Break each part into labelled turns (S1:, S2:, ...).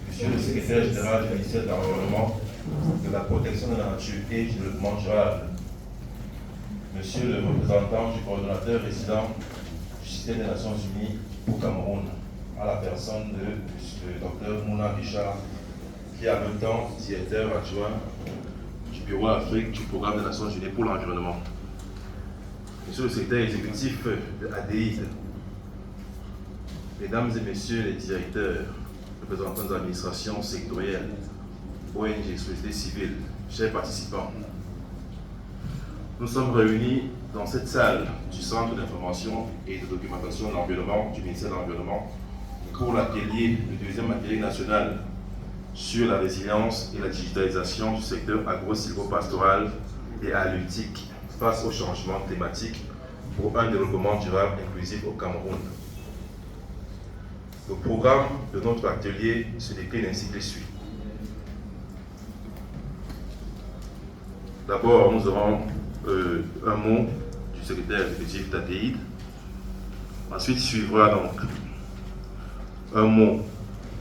S1: Monsieur le secrétaire général du ministère de l'Environnement, de la protection de la nature et du développement durable, Monsieur le représentant du coordonnateur résident du système des Nations Unies au Cameroun, à la personne de Dr Mouna Bichard, qui est en même temps directeur adjoint du Bureau Afrique du Programme des Nations Unies pour l'environnement. Monsieur le secrétaire exécutif de ADID, Mesdames et Messieurs les directeurs, représentants des administrations sectorielles, ONG, société civile, chers participants, nous sommes réunis dans cette salle du Centre d'information et de documentation de l'environnement du ministère de l'Environnement pour l'atelier, le deuxième atelier national sur la résilience et la digitalisation du secteur agro-silvopastoral et halieutique face au changement climatique pour un développement durable inclusif au Cameroun. Le programme de notre atelier se décline ainsi que suit. D'abord, nous aurons un mot du secrétaire exécutif d'ADID. Ensuite suivra donc un mot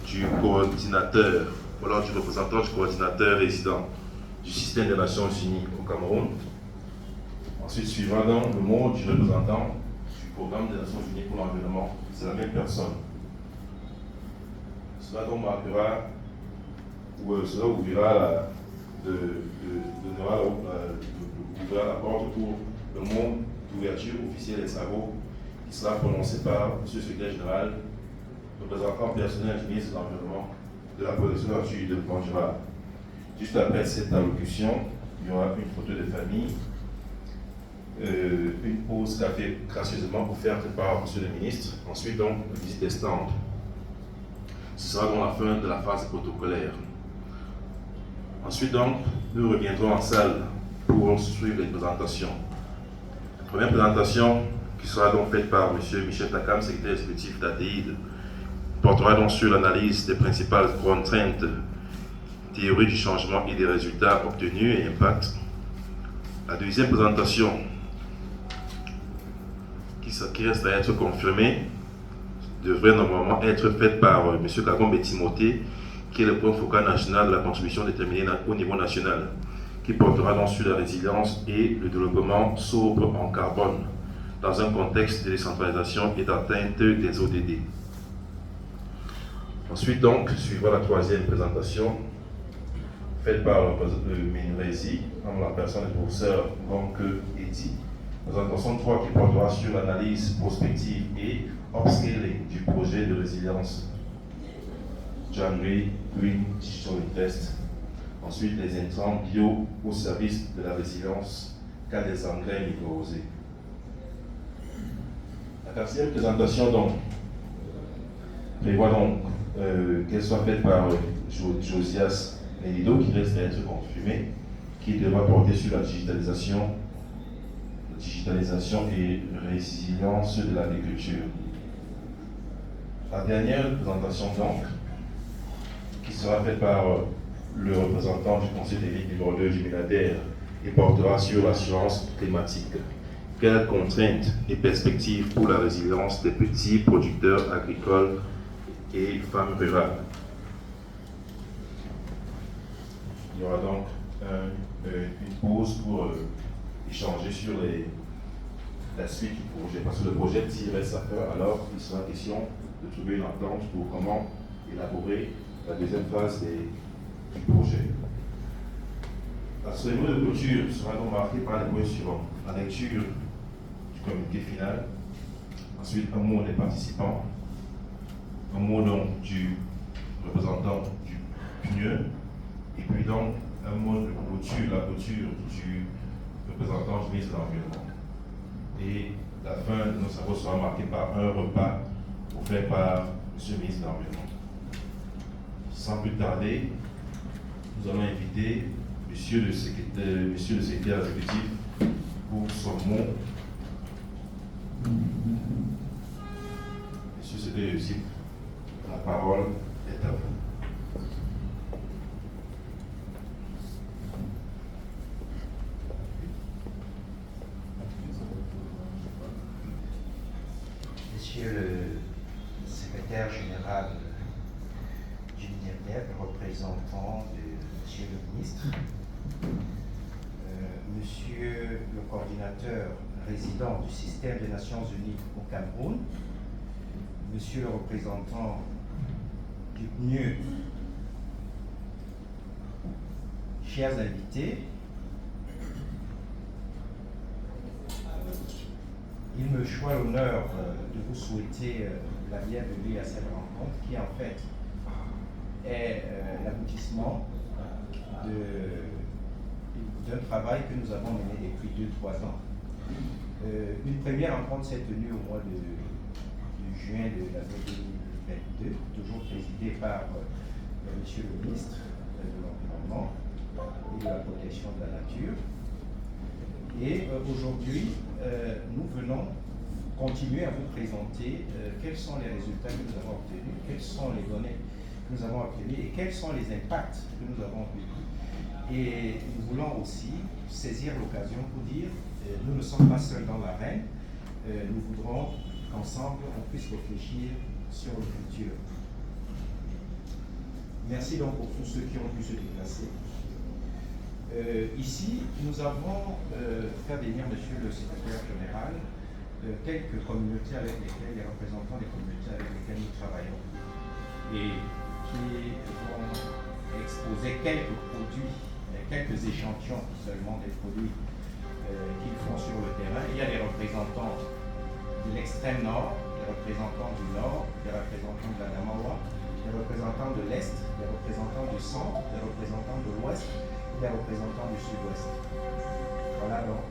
S1: du coordinateur, ou alors du représentant du coordinateur résident du système des Nations Unies au Cameroun. Ensuite suivra donc le mot du représentant du programme des Nations Unies pour l'environnement. C'est la même personne. Cela donc marquera, ou cela ouvrira la porte pour le mot d'ouverture officielle des travaux qui sera prononcé par M. le secrétaire général, représentant personnel du ministre de l'Environnement, de la protection de la nature et du développement durable. Juste après cette allocution, il y aura une photo de famille, une pause café gracieusement offerte par M. le ministre, ensuite donc une visite des stands. Ce sera donc la fin de la phase protocolaire. Ensuite donc, nous reviendrons en salle pour suivre les présentations. La première présentation, qui sera donc faite par M. Michel Takam, secrétaire exécutif d'ADID, portera donc sur l'analyse des principales contraintes, théorie du changement et des résultats obtenus et impact. La deuxième présentation, qui reste à être confirmée, devrait normalement être faite par M. Kagombe Timothée, qui est le point focal national de la contribution déterminée au niveau national, qui portera donc sur la résilience et le développement sobre en carbone dans un contexte de décentralisation et d'atteinte des ODD. Ensuite donc, suivra la troisième présentation, faite par le Minrezi, en la personne du professeur Gonke Edi. Présentation 3 qui portera sur l'analyse prospective et upscaling du projet de résilience January Green Digital Invest. Ensuite, les intrants bio au service de la résilience cas des engrais micro-rosés. La quatrième présentation donc prévoit donc qu'elle soit faite par Josias Melido, qui reste à être confirmé, qui devra porter sur la digitalisation et résilience de l'agriculture. La dernière présentation donc, qui sera faite par le représentant du Conseil technique numéro 2 du MINADER et portera sur l'assurance climatique. Quelles contraintes et perspectives pour la résilience des petits producteurs agricoles et femmes rurales? Il y aura donc une pause pour échanger sur la suite du projet, parce que le projet tirait sa peur, alors il sera question de trouver une entente pour comment élaborer la deuxième phase du projet. La cérémonie de clôture sera donc marquée par les points suivants: la lecture du communiqué final, ensuite un mot des participants, un mot donc du représentant du mieux. Et puis donc, un mot de clôture, la clôture du représentant du ministre de l'Environnement. Et la fin de nos travaux sera marquée par un repas offert par M. le ministre de l'Environnement. Sans plus tarder, nous allons inviter Monsieur le secrétaire exécutif pour son mot. Monsieur le secrétaire exécutif, la parole est à vous.
S2: Monsieur le secrétaire général du MINERDEP, représentant de Monsieur le ministre, Monsieur le coordinateur résident du système des Nations Unies au Cameroun, Monsieur le représentant du PNUD, chers invités, il me choisit l'honneur de vous souhaiter la bienvenue à cette rencontre qui en fait est l'aboutissement d'un travail que nous avons mené depuis 2-3 ans. Une première rencontre s'est tenue au mois de juin de l'année 2022, toujours présidée par Monsieur le ministre de l'Environnement et de la protection de la nature. Et aujourd'hui, nous venons continuer à vous présenter quels sont les résultats que nous avons obtenus, quelles sont les données que nous avons obtenues et quels sont les impacts que nous avons vécus. Et nous voulons aussi saisir l'occasion pour dire nous ne sommes pas seuls dans l'arène, nous voudrons qu'ensemble on puisse réfléchir sur le futur. Merci donc pour tous ceux qui ont pu se déplacer. Ici, nous avons fait venir Monsieur le secrétaire général quelques communautés avec lesquelles, les représentants des communautés avec lesquelles nous travaillons et qui vont exposer quelques produits, quelques échantillons seulement des produits qu'ils font sur le terrain. Il y a des représentants de l'extrême nord, des représentants du nord, des représentants de la Damawa, des représentants de l'est, des représentants du centre, des représentants de l'ouest, des représentants du sud-ouest. Voilà donc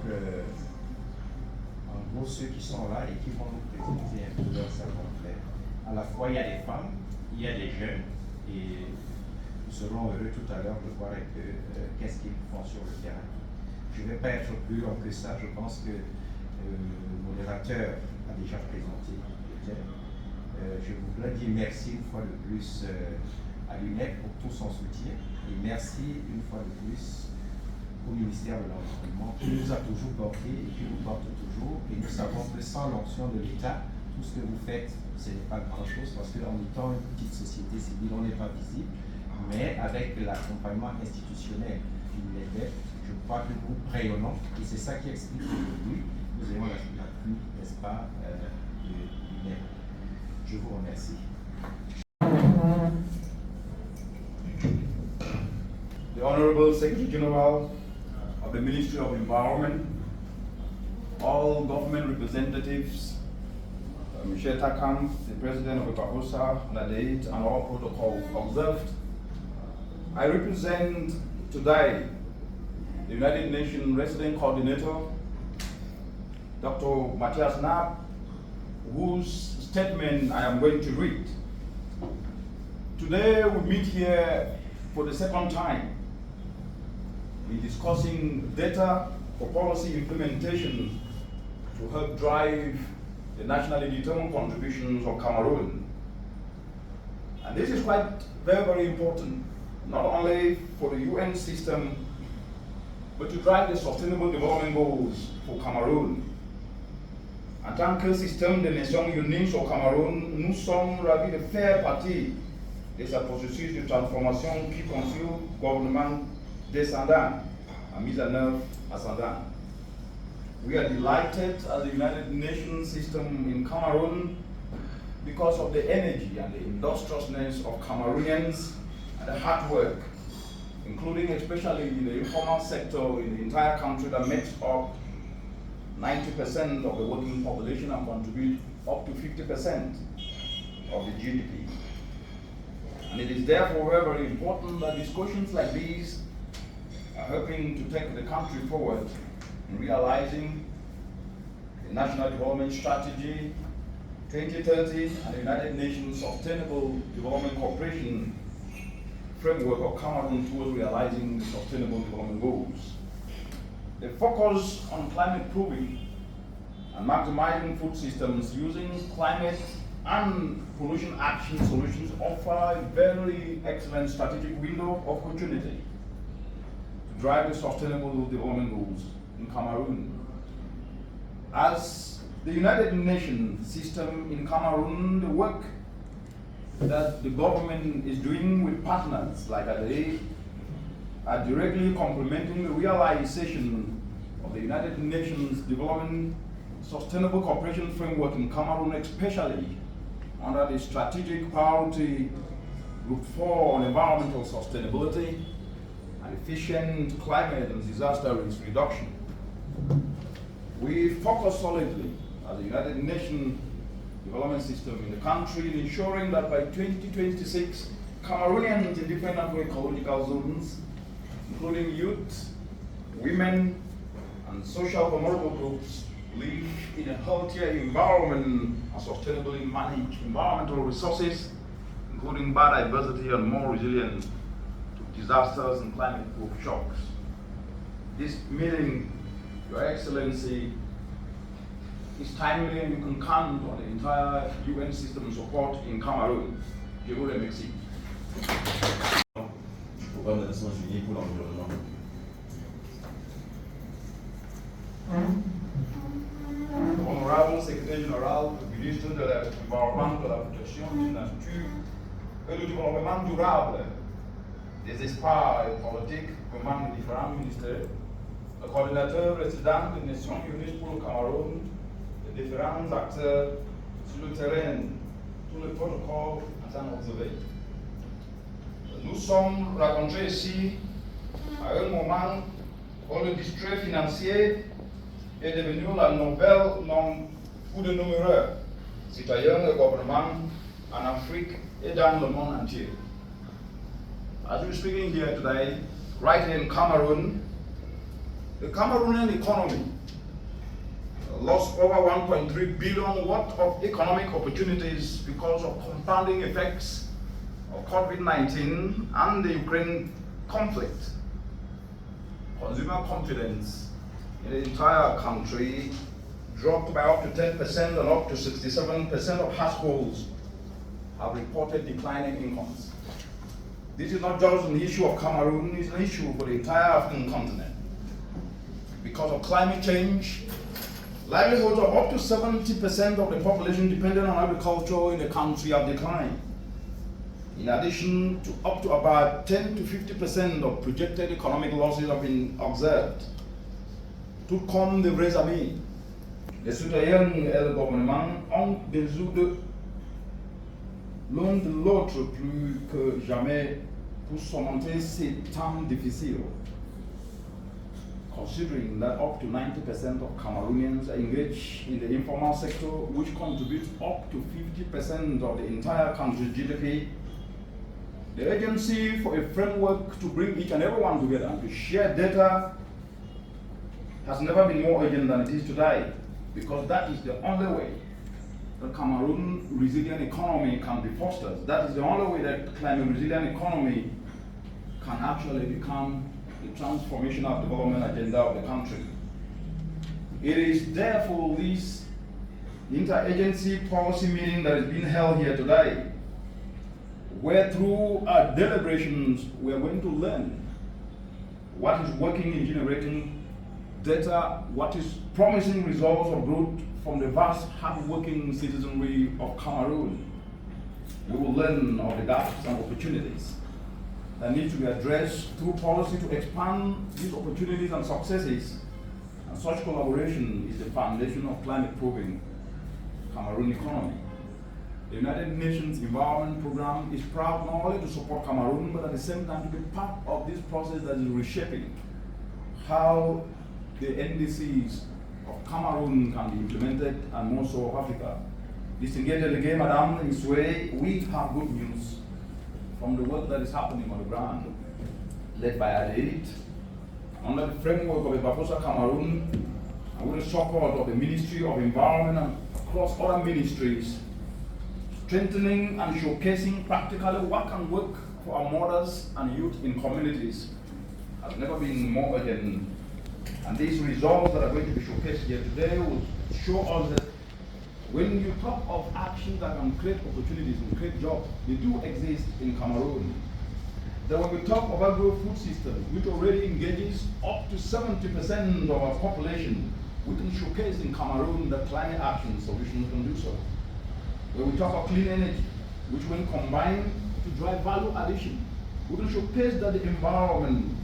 S2: en gros ceux qui sont là et qui vont nous présenter un peu leur savoir-faire. À la fois il y a des femmes, il y a des jeunes et nous serons heureux tout à l'heure de voir un peu qu'est-ce qu'ils font sur le terrain. Je ne vais pas être plus long que ça, je pense que le modérateur a déjà présenté le thème. Je voudrais dire merci une fois de plus à l'UNEP pour tout son soutien. Et merci une fois de plus au ministère de l'Environnement qui nous a toujours porté et qui nous porte toujours. Et nous savons que sans l'onction de l'État, tout ce que vous faites, ce n'est pas grand-chose parce qu'en étant une petite société civile, on n'est pas visible. Mais avec l'accompagnement institutionnel du MINERDEP, je crois que nous rayonnons et c'est ça qui explique qu'aujourd'hui, nous ayons l'appui, n'est-ce pas, de l'UNEP. Je vous remercie.
S3: The Honorable Secretary General of the Ministry of Environment, all government representatives, Michel Takam, the President of Epahosa, Nadeit, and all protocols observed. I represent today the United Nations Resident Coordinator, Dr. Matthias Knapp, whose statement I am going to read. Today we meet here for the second time in discussing data for policy implementation to help drive the nationally determined contributions of Cameroon. And this is quite very, very important, not only for the UN system, but to drive the sustainable development goals for Cameroon. En tant que système des Nations Unies au Cameroun, nous sommes ravis de faire partie de ce processus de transformation qui conduit le gouvernement descendant à mise en œuvre ascendant. We are delighted as the United Nations system in Cameroon because of the energy and the industriousness of Cameroonians and the hard work, including especially in the informal sector in the entire country that makes up 90% of the working population and contribute up to 50% of the GDP. And it is therefore very, very important that discussions like these are helping to take the country forward in realizing the National Development Strategy 2030 and the United Nations Sustainable Development Cooperation framework of Cameroon towards realizing the Sustainable Development Goals. The focus on climate proofing and maximizing food systems using climate and pollution action solutions offer a very excellent strategic window of opportunity to drive the Sustainable Development Goals in Cameroon. As the United Nations system in Cameroon, the work that the government is doing with partners like ADA are directly complementing the realization of the United Nations Development Sustainable Cooperation Framework in Cameroon, especially under the strategic priority Group 4 on environmental sustainability and efficient climate and disaster risk reduction. We focus solidly as a United Nations development system in the country in ensuring that by 2026, Cameroonians in different agroecological zones, including youth, women, and social vulnerable groups, live in a healthier environment and sustainably manage environmental resources, including biodiversity, and more resilient to disasters and climate-proof shocks. This meeting, Your Excellency, is timely and you can count on the entire UN system support in Cameroon. Je vous remercie.
S1: Programme des Nations Unies pour l'environnement.
S3: Honorable Secrétaire Général, ministre de l'Environnement, de la Protection de la Nature et du Développement durable, des experts politiques venant de différents ministères, le coordinateur résident des Nations Unies pour le Cameroun, les différents acteurs sur le terrain, tout le protocole en observé. Nous sommes rencontrés ici à un moment où le district financier est devenu la nouvelle langue pour de nombreux citoyens et gouvernements en Afrique et dans le monde entier. As we're speaking here today, right here in Cameroon, the Cameroonian economy lost over 1.3 billion worth of economic opportunities because of compounding effects of COVID-19 and the Ukraine conflict. Consumer confidence in the entire country dropped by up to 10% and up to 67% of households have reported declining incomes. This is not just an issue of Cameroon, it's an issue for the entire African continent. Because of climate change, livelihoods of up to 70% of the population dependent on agriculture in the country have declined. In addition to up to about 10 to 50% of projected economic losses have been observed. Tout comme devrait amis, les citoyens et le gouvernement ont besoin de l'un de l'autre plus que jamais pour surmonter ces temps difficiles. Considering that up to 90% of Cameroonians are engaged in the informal sector, which contributes up to 50% of the entire country's GDP, the agency for a framework to bring each and everyone together and to share data has never been more urgent than it is today, because that is the only way the Cameroon resilient economy can be fostered. That is the only way that climate resilient economy can actually become the transformational development agenda of the country. It is therefore this interagency policy meeting that is being held here today, where through our deliberations we are going to learn what is working in generating data, what is promising results of growth from the vast hard-working citizenry of Cameroon. We will learn of the gaps and opportunities that need to be addressed through policy to expand these opportunities and successes. And such collaboration is the foundation of climate-proofing Cameroon economy. The United Nations Environment Programme is proud not only to support Cameroon, but at the same time to be part of this process that is reshaping how the NDCs of Cameroon can be implemented and more so of Africa. Distinguished delegate, Madame Iswe, we have good news from the work that is happening on the ground, led by ADEIT, under the framework of the Bafoussam Cameroon, and with the support of the Ministry of Environment and across other ministries, strengthening and showcasing practically what can work for our mothers and youth in communities has never been more urgent. And these results that are going to be showcased here today will show us that when you talk of actions that can create opportunities and create jobs, they do exist in Cameroon. Then when we talk of agro-food system, which already engages up to 70% of our population, we can showcase in Cameroon that climate action solutions can do so. When we talk of clean energy, which when combined to drive value addition, we can showcase that the environment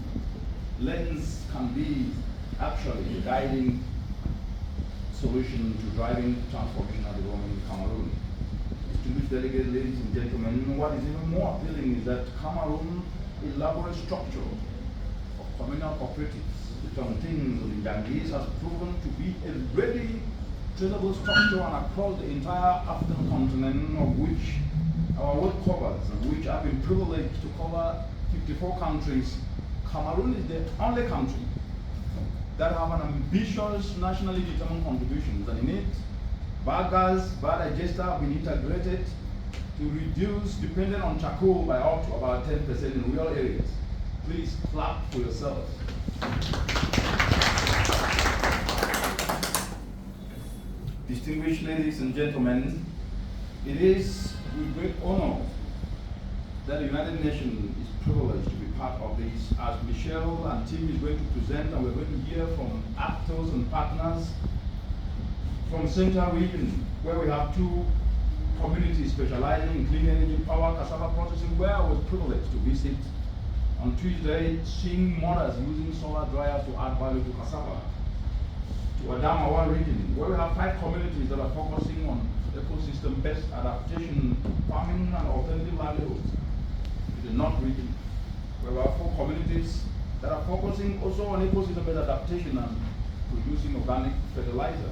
S3: lens can be actually the guiding solution to driving transformation and development in Cameroon. Distinguished delegates, ladies and gentlemen, what is even more appealing is that Cameroon's elaborate structure of communal cooperatives, the Tontins and the Ganges, has proven to be a ready traceable structure and across the entire African continent, of which our work covers, and which I've been privileged to cover 54 countries. Cameroon is the only country that have an ambitious nationally determined contributions, and in it, biogas, biodigester have been integrated to reduce dependence on charcoal by up to about 10% in rural areas. Please clap for yourselves. Distinguished ladies and gentlemen, it is with great honor that the United Nations is privileged to be part of this, as Michelle and team is going to present, and we're going to hear from actors and partners from Central Region, where we have two communities specializing in clean energy, power, cassava processing, where I was privileged to visit on Tuesday, seeing mothers using solar dryers to add value to cassava. To Adamawa region, where we have 5 communities that are focusing on ecosystem-based adaptation, farming, and alternative livelihoods. To the North region, where we have 4 communities that are focusing also on ecosystem-based adaptation and producing organic fertilizer.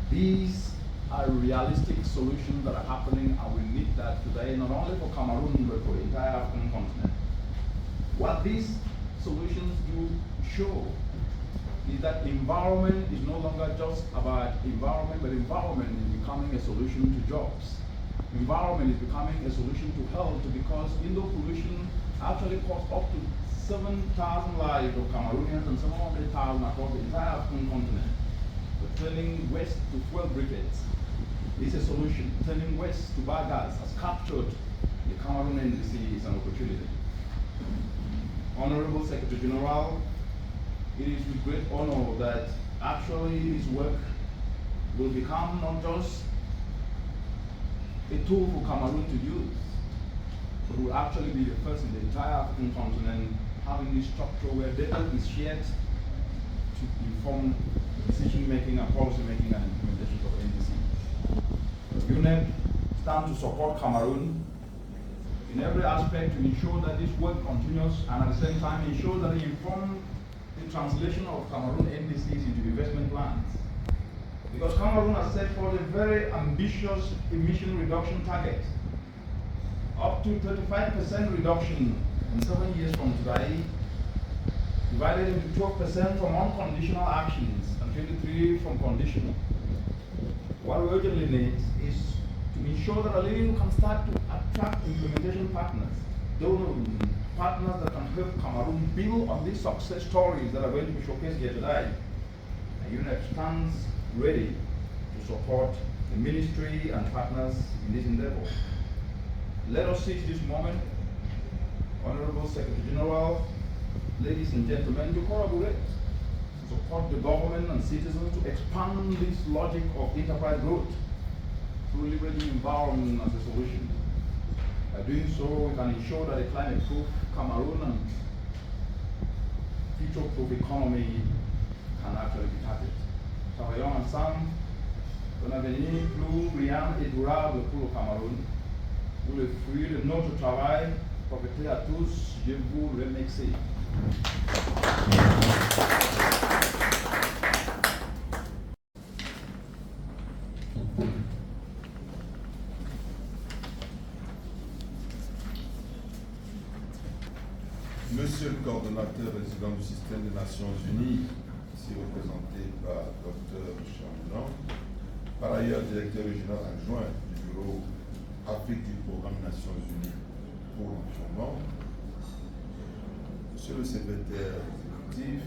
S3: These are realistic solutions that are happening, and we need that today, not only for Cameroon, but for the entire African continent. What these solutions do show is that environment is no longer just about environment, but environment is becoming a solution to jobs. Environment is becoming a solution to health, because indoor pollution actually costs up to 7,000 lives of Cameroonians and 700,000 across the entire African continent. But turning waste to fuel briquettes is a solution. Turning waste to biogas has captured the Cameroon NDC is an opportunity. Honorable Secretary General, it is with great honor that actually this work will become not just a tool for Cameroon to use, but will actually be the first in the entire African continent having this structure where data is shared to inform decision making and policy making and implementation of NDC. UNEP stands to support Cameroon in every aspect to ensure that this work continues, and at the same time ensure that it informs the translation of Cameroon NDCs into investment plans. Because Cameroon has set forth a very ambitious emission reduction target, up to 35% reduction in 7 years from today, divided into 12% from unconditional actions and 23% from conditional. What we urgently need is to ensure that ALIU can start to attract implementation partners, donors, partners that can help Cameroon build on these success stories that are going to be showcased here today. And UNEP stands ready to support the ministry and partners in this endeavor. Let us seize this moment, Honorable Secretary General, ladies and gentlemen, to collaborate, to support the government and citizens to expand this logic of enterprise growth through leveraging environment as a solution. By doing so, we can ensure that a climate-proof Cameroon and future-proof economy can actually be targeted. Travaillons ensemble pour un avenir plus brillant et durable pour le Cameroun, pour le fruit de notre travail, profiter à tous, je vous remercie.
S4: Monsieur le coordonnateur résident du système des Nations Unies, ici représenté par Dr. Chamblon, par ailleurs directeur régional adjoint du bureau Afrique du programme Nations Unies pour l'environnement, Monsieur le secrétaire exécutif,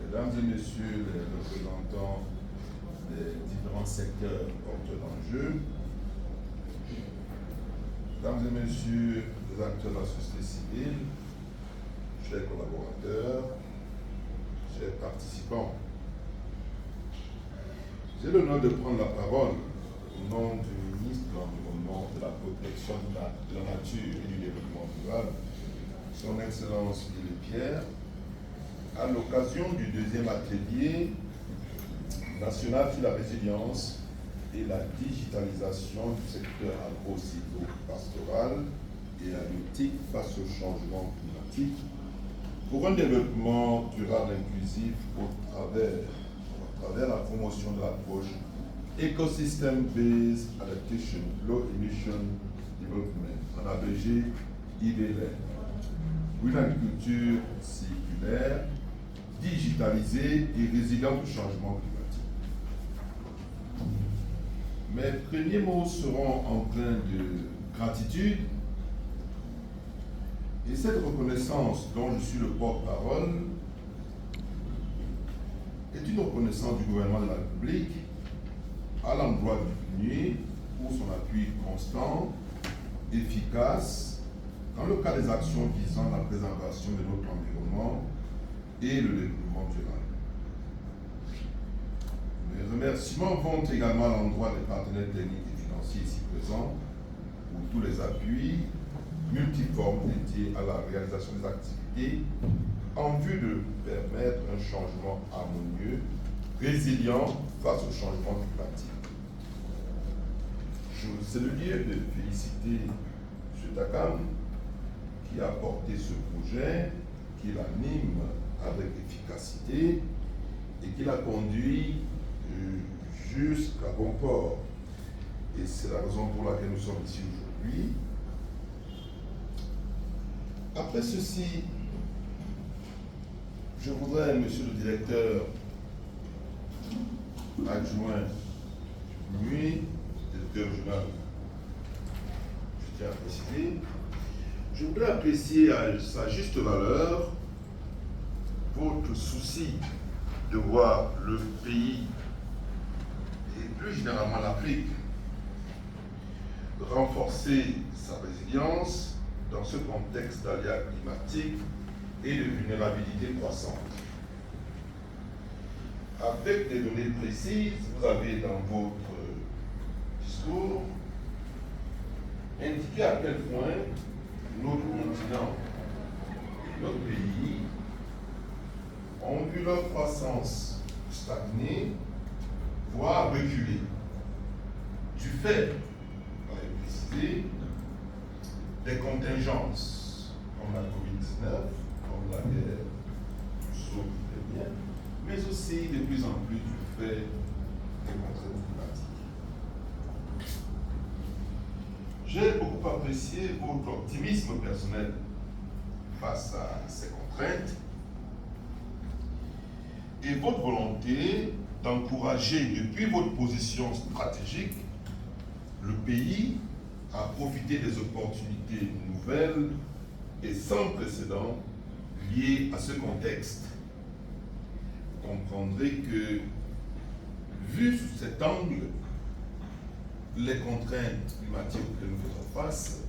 S4: Mesdames et Messieurs les représentants des différents secteurs porteurs d'enjeux, Mesdames et Messieurs les acteurs de la société civile, chers collaborateurs, chers participants, j'ai l'honneur de prendre la parole au nom du ministre de l'Environnement, de la Protection de la Nature et du Développement durable, Son Excellence Philippe Pierre, à l'occasion du deuxième atelier national sur la résilience et la digitalisation du secteur agro-silvo-pastoral et halieutique face au changement climatique pour un développement durable inclusif au travers la promotion de l'approche Ecosystem-Based Adaptation Low Emission Development, en abrégé IBLED, pour une agriculture circulaire, digitalisée et résiliente au changement climatique. Mes premiers mots seront empreints de gratitude et cette reconnaissance dont je suis le porte-parole est une reconnaissance du gouvernement de la République à l'endroit du PNUD pour son appui constant, efficace, dans le cadre des actions visant la préservation de notre environnement et le développement durable. Mes remerciements vont également à l'endroit des partenaires techniques et financiers ici présents pour tous les appuis multiformes dédiés à la réalisation des activités en vue de permettre un changement harmonieux, résilient face au changement climatique. C'est le lieu de féliciter M. Takam qui a porté ce projet, qui l'anime avec efficacité et qui l'a conduit jusqu'à bon port. Et c'est la raison pour laquelle nous sommes ici aujourd'hui. Après ceci, je voudrais, Monsieur le directeur adjoint du MUI, directeur régional, je tiens à préciser, je voudrais apprécier à sa juste valeur votre souci de voir le pays et plus généralement l'Afrique renforcer sa résilience dans ce contexte d'aléas climatiques et de vulnérabilité croissante. Avec des données précises, vous avez dans votre discours indiqué à quel point notre continent et notre pays ont vu leur croissance stagner, voire reculer, du fait, on l'a précisé, des contingences comme la COVID-19, comme la guerre russo-ukrainienne, mais aussi de plus en plus du fait des contraintes climatiques. J'ai beaucoup apprécié votre optimisme personnel face à ces contraintes et votre volonté d'encourager depuis votre position stratégique le pays à profiter des opportunités nouvelles et sans précédent liées à ce contexte. Vous comprendrez que, vu sous cet angle, les contraintes climatiques auxquelles nous faisons face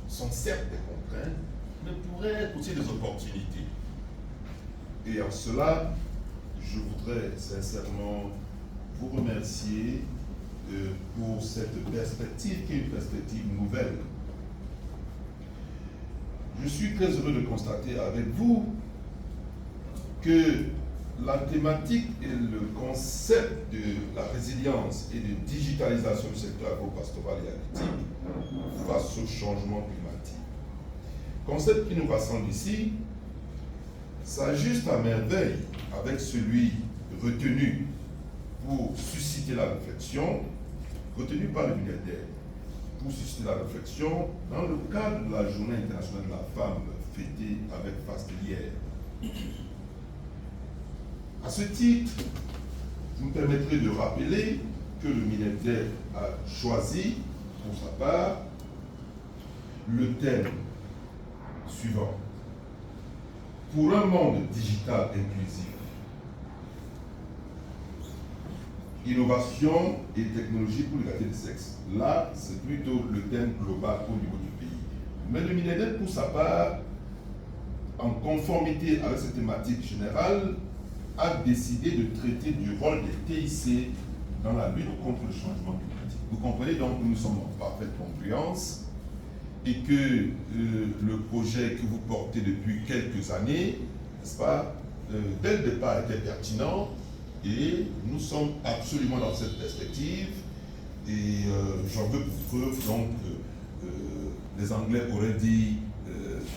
S4: sont certes des contraintes, mais pourraient être aussi des opportunités. Et en cela, je voudrais sincèrement vous remercier pour cette perspective qui est une perspective nouvelle. Je suis très heureux de constater avec vous que la thématique et le concept de la résilience et de digitalisation du secteur agro-pastoral et halieutique face au changement climatique, concept qui nous rassemble ici, s'ajuste à merveille avec celui retenu pour susciter la réflexion, retenu par le militaire, pour susciter la réflexion dans le cadre de la Journée internationale de la femme fêtée avec faste hier. À ce titre, vous me permettrez de rappeler que le ministère a choisi, pour sa part, le thème suivant. Pour un monde digital inclusif, innovation et technologie pour l'égalité des sexes. Là, c'est plutôt le thème global au niveau du pays. Mais le ministère, pour sa part, en conformité avec cette thématique générale, a décidé de traiter du rôle des TIC dans la lutte contre le changement climatique. Vous comprenez donc que nous sommes en parfaite congruence et que le projet que vous portez depuis quelques années, n'est-ce pas, dès le départ était pertinent et nous sommes absolument dans cette perspective et j'en veux pour preuve donc les Anglais auraient dit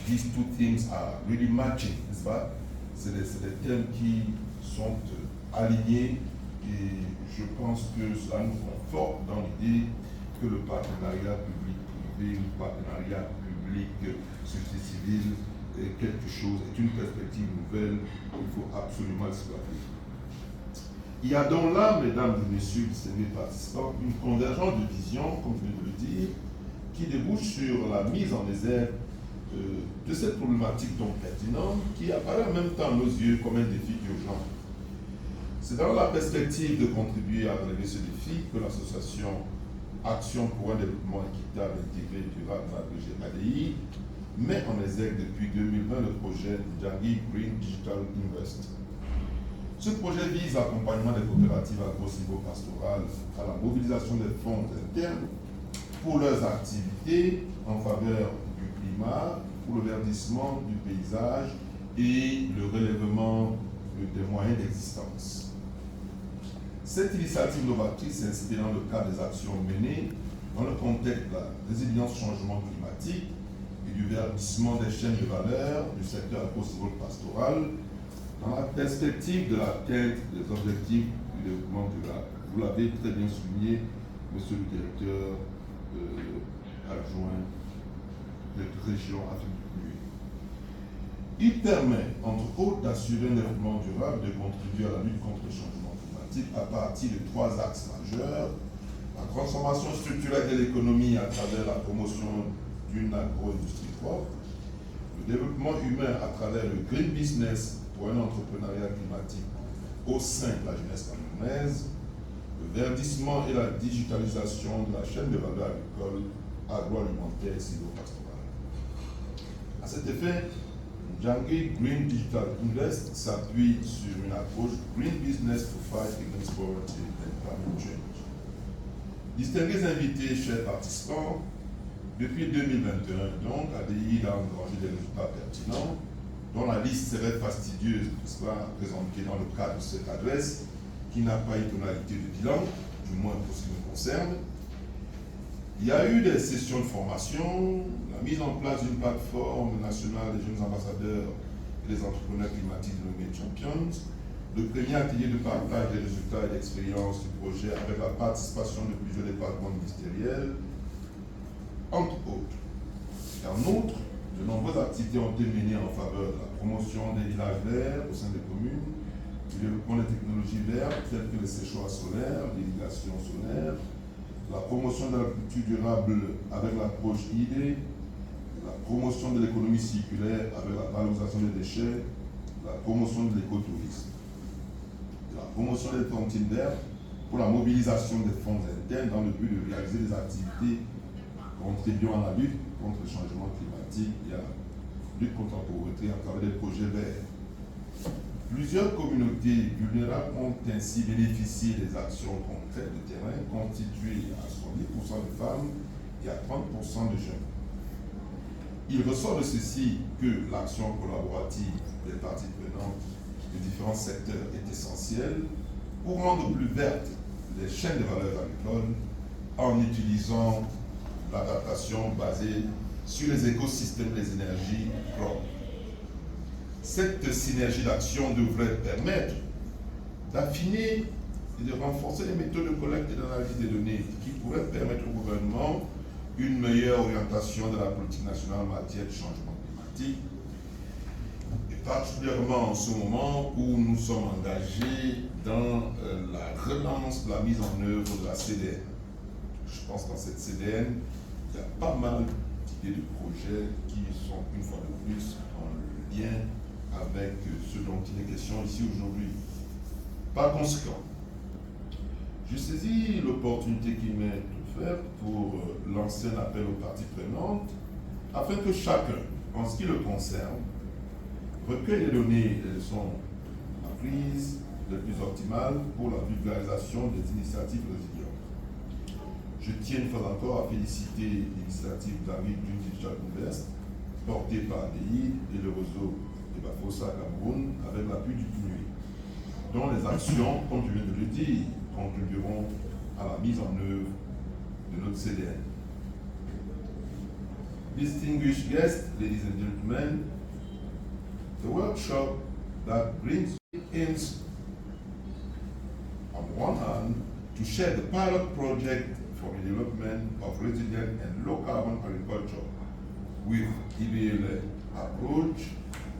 S4: these two things are really matching, n'est-ce pas? C'est des thèmes qui sont alignés et je pense que cela nous conforte dans l'idée que le partenariat public-privé, le partenariat public-société civile est quelque chose, est une perspective nouvelle qu'il faut absolument exploiter. Il y a donc là, mesdames et messieurs, distingués participants, une convergence de vision, comme je viens de le dire, qui débouche sur la mise en exergue de cette problématique donc pertinente qui apparaît en même temps à nos yeux comme un défi urgent. C'est dans la perspective de contribuer à relever ce défi que l'association Action pour un développement équitable, intégré et durable dans la ADI met en exergue depuis 2020 le projet Njangui Green Digital Invest. Ce projet vise l'accompagnement des coopératives agro-silvopastorales à la mobilisation des fonds internes pour leurs activités en faveur du climat, pour le verdissement du paysage et le relèvement des moyens d'existence. Cette initiative novatrice s'inscrit dans le cadre des actions menées dans le contexte de la résilience au changement climatique et du verdissement des chaînes de valeur du secteur agro-silvopastoral dans la perspective de l'atteinte des objectifs du développement durable. Vous l'avez très bien souligné, monsieur le directeur adjoint de région Afrique du Sud. Il permet, entre autres, d'assurer un développement durable, de contribuer à la lutte contre le changement climatique à partir de 3 axes majeurs. La transformation structurelle de l'économie à travers la promotion d'une agro-industrie propre, le développement humain à travers le green business pour un entrepreneuriat climatique au sein de la jeunesse camerounaise, le verdissement et la digitalisation de la chaîne de valeur agricole, agroalimentaire et silvopastorale. À cet effet, Njangui Green Digital Invest s'appuie sur une approche Green Business to Fight Against Poverty and Climate Change. Distingués invités, chers participants, depuis 2021, donc, ADI a engrangé des résultats pertinents, dont la liste serait fastidieuse, soit présentée dans le cadre de cette adresse, qui n'a pas eu tonalité de bilan, du moins pour ce qui me concerne. Il y a eu des sessions de formation, la mise en place d'une plateforme nationale des jeunes ambassadeurs et des entrepreneurs climatiques dénommés Champions, le premier atelier de partage des résultats et d'expériences du projet avec la participation de plusieurs départements ministériels, entre autres. Et en outre, de nombreuses activités ont été menées en faveur de la promotion des villages verts au sein des communes, du développement des technologies vertes telles que les séchoirs solaires, l'irrigation solaire, la promotion de l'agriculture durable avec l'approche ID, la promotion de l'économie circulaire avec la valorisation des déchets, la promotion de l'écotourisme, la promotion des tontines vertes pour la mobilisation des fonds internes dans le but de réaliser des activités contribuant à la lutte contre le changement climatique et à la lutte contre la pauvreté à travers des projets verts. Plusieurs communautés vulnérables ont ainsi bénéficié des actions concrètes de terrain constituées à 70% de femmes et à 30% de jeunes. Il ressort de ceci que l'action collaborative des parties prenantes de différents secteurs est essentielle pour rendre plus vertes les chaînes de valeur agricoles en utilisant l'adaptation basée sur les écosystèmes des énergies propres. Cette synergie d'action devrait permettre d'affiner et de renforcer les méthodes de collecte et d'analyse des données qui pourraient permettre au gouvernement une meilleure orientation de la politique nationale en matière de changement climatique, et particulièrement en ce moment où nous sommes engagés dans la relance de la mise en œuvre de la CDN. Je pense que dans cette CDN, il y a pas mal d'idées de projets qui sont une fois de plus en lien avec ce dont il est question ici aujourd'hui. Par conséquent, je saisis l'opportunité qui m'est offerte pour lancer un appel aux parties prenantes afin que chacun, en ce qui le concerne, recueille les données et les leçons apprises les plus optimales pour la vulgarisation des initiatives résilientes. Je tiens une fois encore à féliciter l'initiative David du Digital Invest, portée par l'ADI et le réseau de Bafossa Cameroun avec l'appui du PNUI, dont les actions, comme je viens de le dire, contribueront à la mise en œuvre de notre CDN. Distinguished guests, ladies and gentlemen, the workshop that brings in, on one hand, to share the pilot project for the development of resilient and low-carbon agriculture with EBL approach,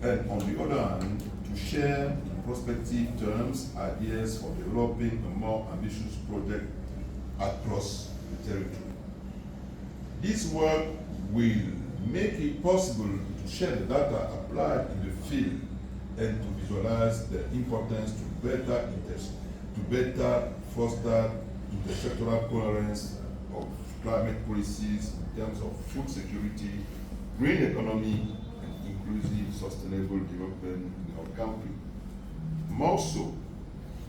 S4: and on the other hand, to share in prospective terms ideas for developing a more ambitious project across the territory. This work will make it possible to share the data applied in the field and to visualize the importance to better foster intersectoral coherence of climate policies in terms of food security, green economy, and inclusive sustainable development in our country. More so,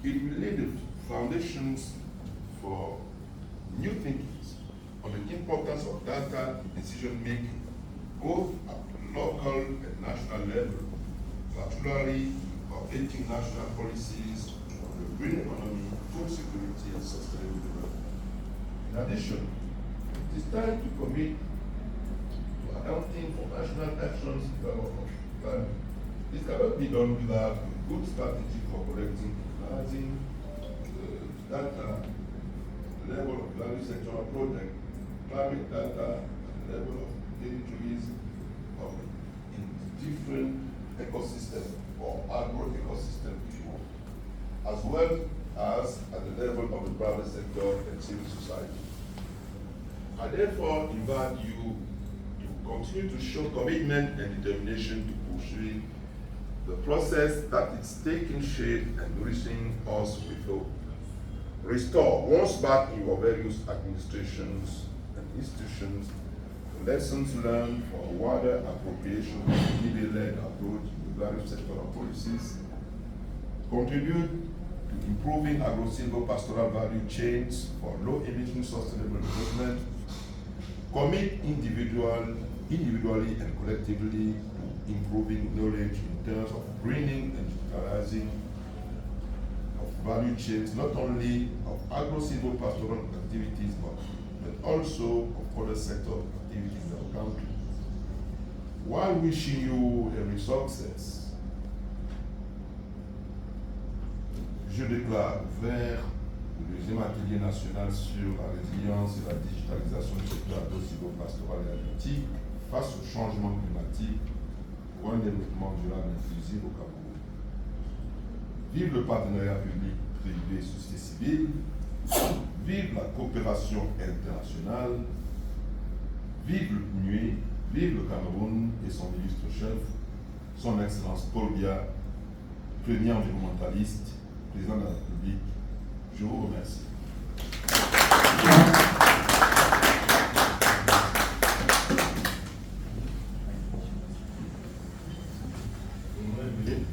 S4: it will lay the foundations for new thinking on the importance of data decision making, both at the local and national level, particularly updating national policies on the green economy, food security, and sustainable development. In addition, it is time to commit to accounting for national actions in terms of climate. This cannot be done without a good strategy for collecting, analyzing data, the level of value sectoral project, climate data, and the level of territories of in different ecosystems or agro-ecosystem, if you want, as well as at the level of the private sector and civil society. I therefore invite you to continue to show commitment and determination to pursue the process that is taking shape and nourishing us with hope. Restore once back in your various administrations and institutions the lessons learned for a wider appropriation of the EBA-led approach to various sectoral policies. Contribute to improving agro-silvo-pastoral value chains for low-emission sustainable development. Commit individually and collectively to improving knowledge in terms of greening and digitalizing of value chains, not only of agro-silvo-pastoral activities, but also of other sector activities in our country. While wishing you every success, je déclare ouvert le deuxième atelier national sur la résilience et la digitalisation du secteur agro-silvo-pastoral et halieutique face au changement climatique pour un développement durable et inclusif au Cameroun. Vive le partenariat public-privé et société civile, vive la coopération internationale, vive le PNUI, vive le Cameroun et son illustre chef, son Excellence Paul Biya, premier environnementaliste, président de la République. Je vous remercie.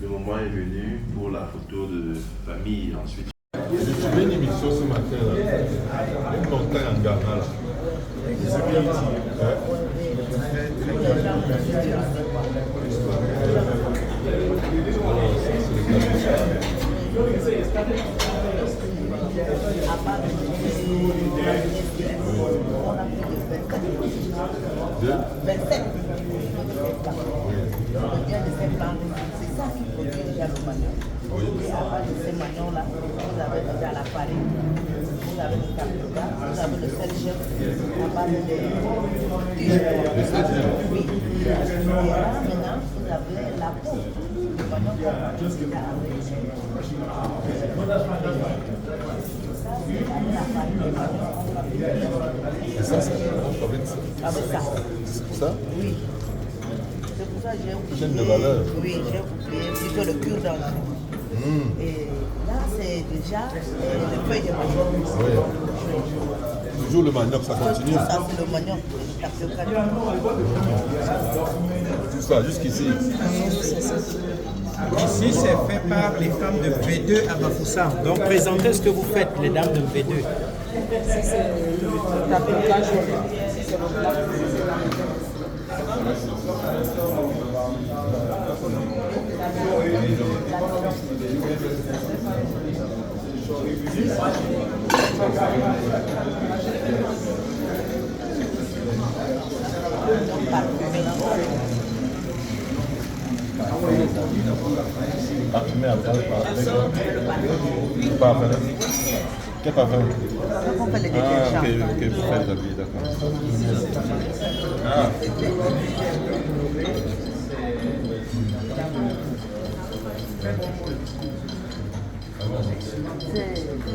S1: Le moment est venu pour la photo de famille ensuite.
S5: J'ai trouvé une émission ce matin, là, une montagne en Ghana. Là.
S6: C'est ça qui produit déjà le manioc. Et avant de ces manions-là, vous avez déjà la farine, vous avez le capital, vous avez le sel chef. base de oui. Et là, maintenant, vous avez la peau. Le manioc qu'on utilise avec ça, c'est la farine.
S5: Et ça, c'est on fabrique ça.
S6: Avec ça.
S5: C'est pour ça?
S6: Oui. C'est pour ça que j'ai oublié.
S5: Chaîne de valeur.
S6: Oui, j'ai oublié plutôt le cure-dent. Et là, c'est déjà le feuille de manioc.
S5: Oui. Toujours le manioc, ça continue.
S6: Ça, c'est le manioc.
S5: Tout ça, jusqu'ici.
S2: Ici, c'est fait par les femmes de V2 à Bafoussam. Donc, présentez ce que vous faites, les dames de V2.
S7: C'est le tapis c'est le plat.
S5: Parfumé avec parfum. Quel parfum?
S6: On fait les
S5: Ah,
S6: détergents.
S5: ok, vous faites l'habit, d'accord. Ah.
S6: C'est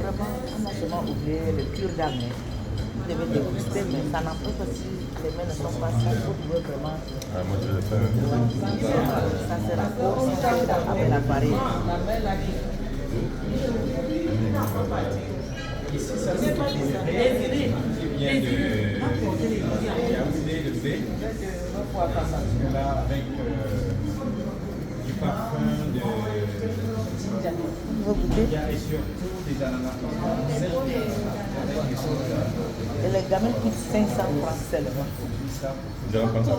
S6: vraiment, on a seulement oublié le cure-dent. Vous devez déguster, mais ça n'empêche pas si les mains ne sont pas sales, vous pouvez vraiment.
S5: Ah, moi je vais le faire.
S6: Ça c'est la peau avec la farine.
S2: Ici, ça c'est qui vient de le fait. Là, avec du parfum de.
S6: Vous goûtez?
S2: Et surtout des ananas.
S6: Et les gamelles coûtent 500 francs seulement.
S5: Je vais prendre ça.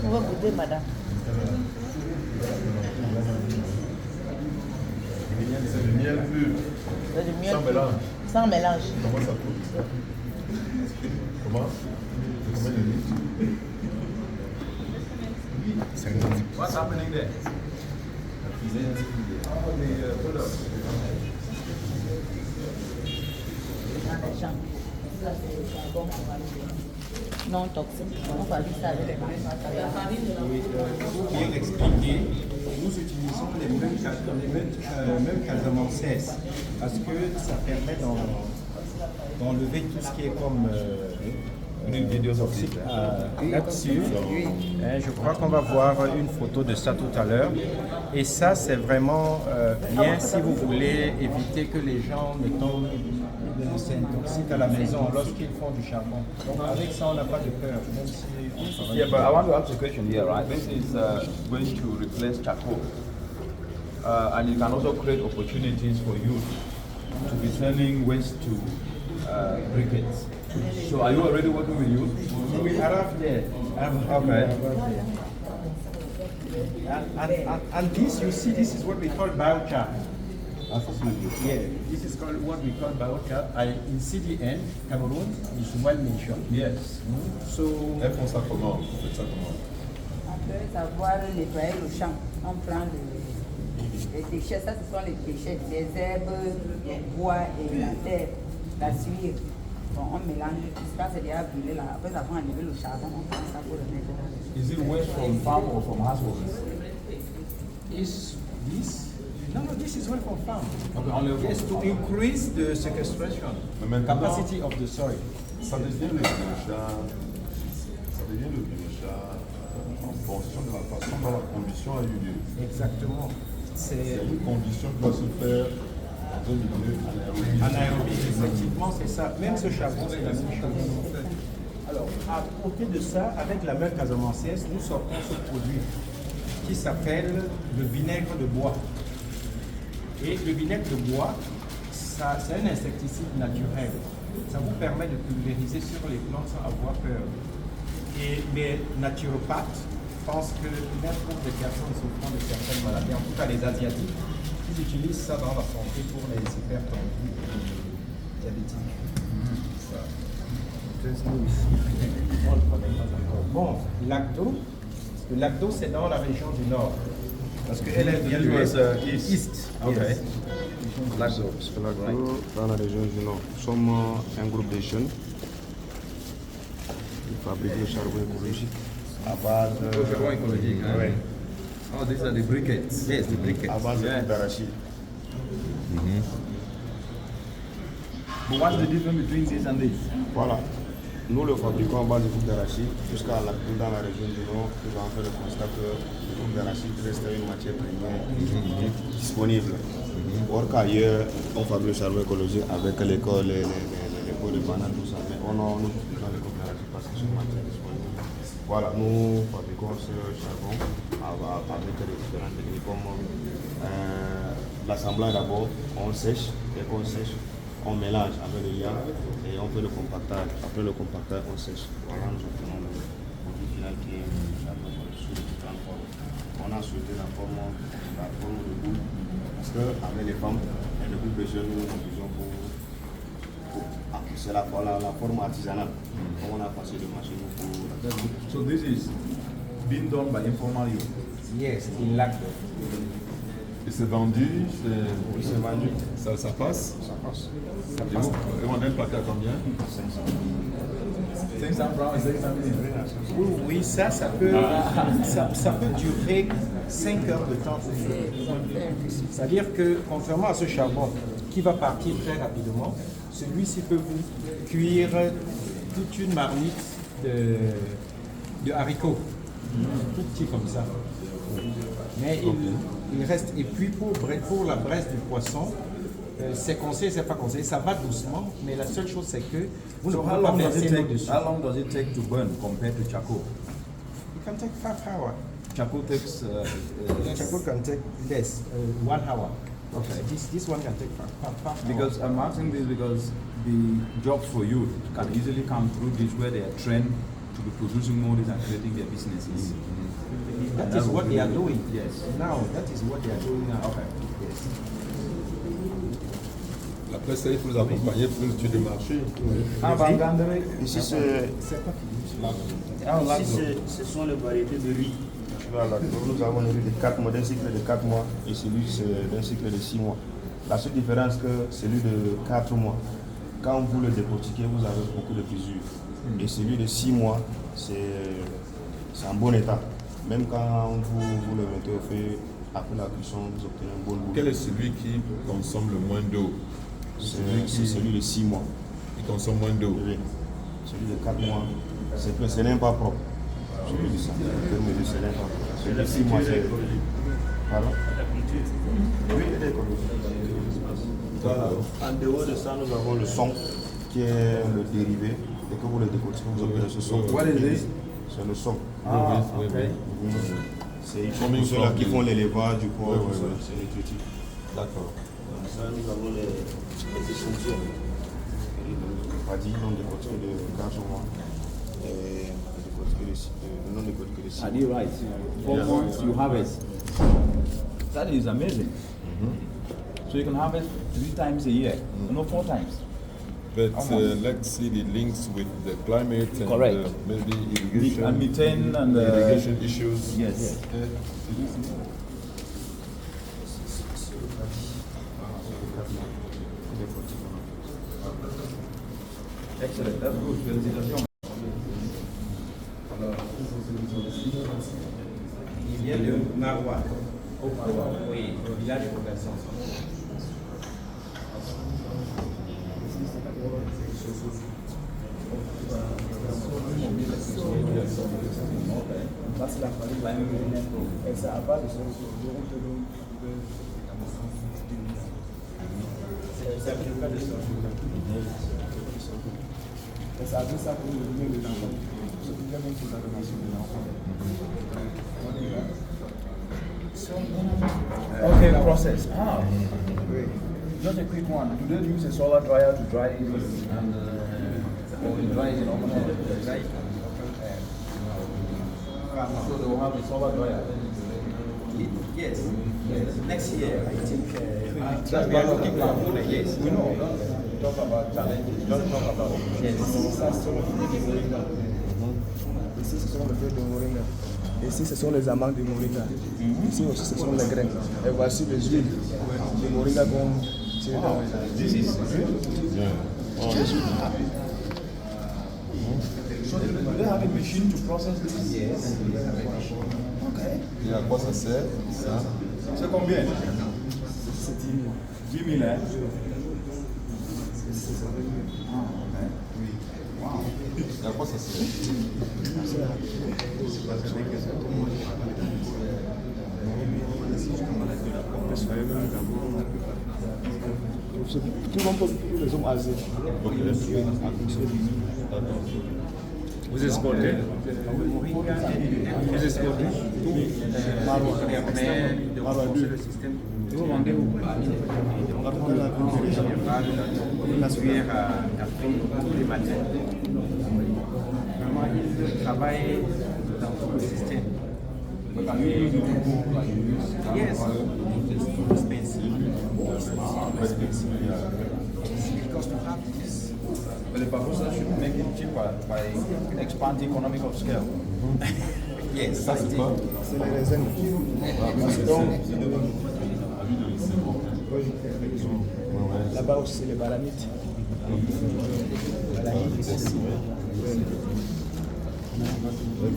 S6: Vous va goûter, madame.
S5: C'est du miel pur.
S6: C'est du miel
S5: Sans mélange.
S6: Sans mélange.
S5: Comment ça coûte? Comment? Combien de litres? 50.
S3: What's happening there?
S6: Non toxique. On va dire ça avec les
S2: Pour bien expliquer, nous utilisons les mêmes casamançaises parce que ça permet d'enlever tout ce qui est comme une vidéo toxique là-dessus. Je crois qu'on va voir une photo de ça tout à l'heure. Et ça, c'est vraiment bien si vous voulez éviter que les gens ne tombent de s'intoxiquent à la maison lorsqu'ils font du charbon. Donc avec ça, on n'a pas de peur, même si on travaille.
S8: Yeah, but I want to ask a question here, right? This is going to replace charcoal. And it can also create opportunities for youth to be turning waste to briquettes. So are you already working with youth?
S2: We arrived there. And this, you see, this is what we call biochar. Yeah, this is called what we call biochar. In CDN, Cameroon, is well mentioned.
S8: Yes.
S2: So,
S5: Elles font ça comment? Vous faites ça comment?
S7: On peut savoir nettoyer le champ. On prend les déchets, ça ce sont les déchets, les herbes, les bois et la terre, la suie. Bon, on mélange tout ça, c'est déjà brûlé là. Après avoir enlevé le charbon, on prend ça pour le mettre dans le.
S8: Is it waste from farm or from households?
S2: is this? No, this is well from farm.
S8: Okay, only
S2: Yes, to increase the sequestration
S5: Mais maintenant,
S2: capacity of the soil.
S5: ça devient le biochar. Ça devient le biochar en fonction de la façon dont la condition a eu lieu.
S2: Exactement.
S5: C'est
S2: C'est
S5: une condition qui doit se faire dans un milieu
S2: anaérobie, effectivement, c'est ça. Même ce charbon, c'est la même chose. Alors, à côté de ça, avec la même casamançaise, nous sortons ce produit qui s'appelle le vinaigre de bois. Et le vinaigre de bois, c'est un insecticide naturel. Ça vous permet de pulvériser sur les plantes sans avoir peur. Et les naturopathes pensent que même pour des personnes souffrant de certaines maladies, en tout cas les Asiatiques, ils utilisent ça dans la santé pour les hypertendus et les diabétiques. On le connaît pas encore. Bon, Lacto, parce que Lacto c'est dans la région du nord. Parce qu'elle est bien du East.
S8: Okay.
S2: Yes.
S9: Dans la région du Nord. Nous sommes un groupe de jeunes qui fabriquent le charbon écologique à base de...
S8: Oh, these are the briquettes. Yes, the briquettes.
S9: À base de fibres d'arachide.
S8: But what's the difference between this and this?
S9: Voilà. Nous le fabriquons à base de fibres d'arachide. Jusqu'à la dans la région du Nord, nous avons fait le constat que les fibres d'arachide restent une matière première disponible. Or qu'ailleurs, on fabrique le charbon écologique avec les pots de banane, tout ça. Mais on a les fibres d'arachide parce que c'est une matière disponible. Voilà, nous fabriquons ce charbon avec les différentes techniques comme l'assemblage d'abord, on sèche, dès qu'on sèche, on mélange avec le liant et on fait le compactage. Après le compactage, on sèche. Voilà, nous obtenons le produit final qui est le charbon sous les différentes formes. On a souhaité la forme de boule parce qu'avec les femmes et le groupe de jeunes, nous utilisons c'est la forme artisanale. On a passé de machine pour...
S8: So this is being done by informal youth.
S2: Yes, in Lagdo.
S5: Et c'est vendu,
S9: Oui, c'est vendu.
S5: ça passe.
S9: Ça passe.
S5: Et on a un paquet à combien?
S8: 500 francs et 600 000.
S2: Oui, ça peut durer 5 heures de temps. C'est-à-dire que, contrairement à ce charbon qui va partir très rapidement, celui-ci peut vous cuire toute une marmite de haricots, tout petit comme ça. Mais il reste, et puis pour la braise du poisson, c'est conseillé, c'est pas conseillé, ça va doucement, mais la seule chose c'est que vous ne
S8: So
S2: pouvez pas verser l'eau dessus.
S8: how long does it take to burn compared to charcoal?
S2: It can take 5 hours.
S8: Charcoal takes
S2: Charcoal can take less, 1 hour.
S8: Okay.
S2: This one can take 5 hours.
S8: Because I'm asking this because the jobs for youth can easily come through this where they are trained to be producing more and creating their businesses.
S2: That is what they are doing.
S8: Yes.
S2: Now, that is what they are doing now.
S8: Okay.
S2: Yes.
S5: Après ça, il faut les accompagner pour l'étude de marché.
S9: Ici, ce sont les variétés de riz. Nous avons le riz de 4 mois, d'un cycle de 4 mois et celui d'un cycle de 6 mois. La seule différence que celui de 4 mois, quand vous le décortiquez, vous avez beaucoup de fissures. Et celui de 6 mois, c'est en bon état. Même quand vous le mettez au feu, après la cuisson, vous obtenez un bon goût.
S5: Quel est celui qui consomme le moins d'eau?
S9: C'est celui de 6 mois.
S5: Il consomme moins d'eau.
S9: Oui. Celui de 4 mois, c'est même pas propre. Celui de 5 mois, c'est même pas propre. Celui de 6 mois, c'est... Voilà. Oui, il est écologique. Voilà. En dehors de ça, nous avons le son, qui est le dérivé. Et que vous le décortiquez, vous obtenez ce son.
S8: What is this?
S9: C'est le son.
S8: Ah, okay.
S9: C'est pour ceux-là qui font l'élevage du corps, c'est nutritif.
S5: D'accord.
S9: Ça, nous avons les échantillons. On décortique de 4 mois. Et non décortiqué de 6 mois.
S8: Are you right? 4 months you harvest. That is amazing. So you can harvest 3 times a year, no 4 times.
S5: But let's see the links with the climate and
S8: Correct.
S5: maybe irrigation,
S8: And methane and
S5: irrigation issues.
S8: Yes. Excellent, that's good. Félicitations.
S2: Il vient de Marwa, oui, au village de Robertson.
S8: Okay, process. Just a quick one. Do they use a solar dryer to dry this and or dry it in open air? So they will have a solar dryer.
S2: Yes. Next year, I think
S8: That's
S2: we are
S8: part of
S2: looking
S8: the
S2: for
S8: plan.
S2: yes.
S8: We know. Don't talk about challenges. Don't talk about
S10: Ici, ce sont les feuilles de moringa. Ici, ce sont les amandes de moringa. Ici aussi, ce sont les graines. Et voici les huiles de moringa qu'on
S2: This is
S5: So do they have a machine to process this?
S2: Yes, we have a machine.
S5: Okay. Et à quoi ça sert, ça?
S3: C'est combien? 10 000, hein?
S5: Wow. Et à quoi ça sert?
S10: Tout le monde peut les hommes âgés.
S11: Vous exportez? Vous exportez? Le système. Vous vendez où? La cuillère à café tous les matins. Vraiment, ils travaillent dans tout le système. Yes, expensive. Because to have this.
S8: But the Barbosa should make it cheaper by expanding economic of scale.
S11: Yes,
S5: Ça, c'est quoi?
S10: C'est les raisins. Là-bas aussi, c'est les balanites.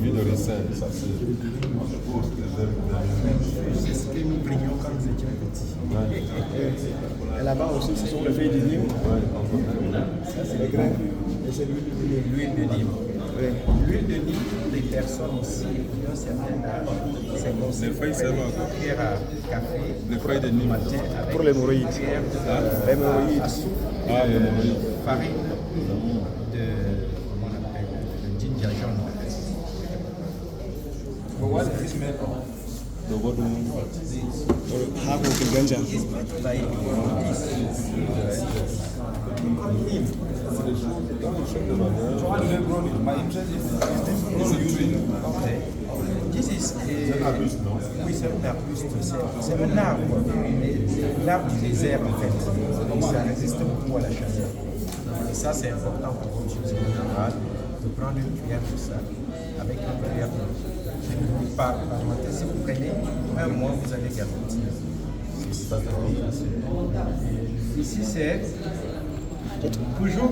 S5: L'huile de ricin, ça c'est.
S11: C'est ce que nous prenions quand nous étions petits.
S10: Et là-bas aussi, ce sont les feuilles de Nîmes. Ça, c'est les grains. Et c'est l'huile de Nîmes.
S11: L'huile de Nîmes.
S10: Oui.
S11: L'huile de Nîmes pour les personnes aussi qui ont un certain âge, c'est conseillé
S5: Les feuilles,
S11: de
S5: c'est
S11: prendre
S5: bon.
S11: une cuillère à café
S5: Les feuilles de Nîmes.
S11: matin avec
S10: Pour les hémorroïdes.
S11: une cuillère
S10: Les hémorroïdes.
S11: à soupe
S5: Ah, il y a des moyens.
S11: farine de, comment on appelle, de ginger jaune.
S8: But what is this made of?
S5: The what do you
S10: Half of the ganja.
S11: It's made like this.
S8: How do they grow it? My interest is this grown using?
S11: Okay. This is oui, c'est un arbuste. C'est un arbre. L'arbre du désert, en fait. Donc ça résiste beaucoup à la chaleur. Et ça, c'est important pour votre usine générale de prendre une cuillère de ça avec une cuillère d'eau. Par matin, si vous prenez un mois, vous allez garantir. Ici, c'est toujours.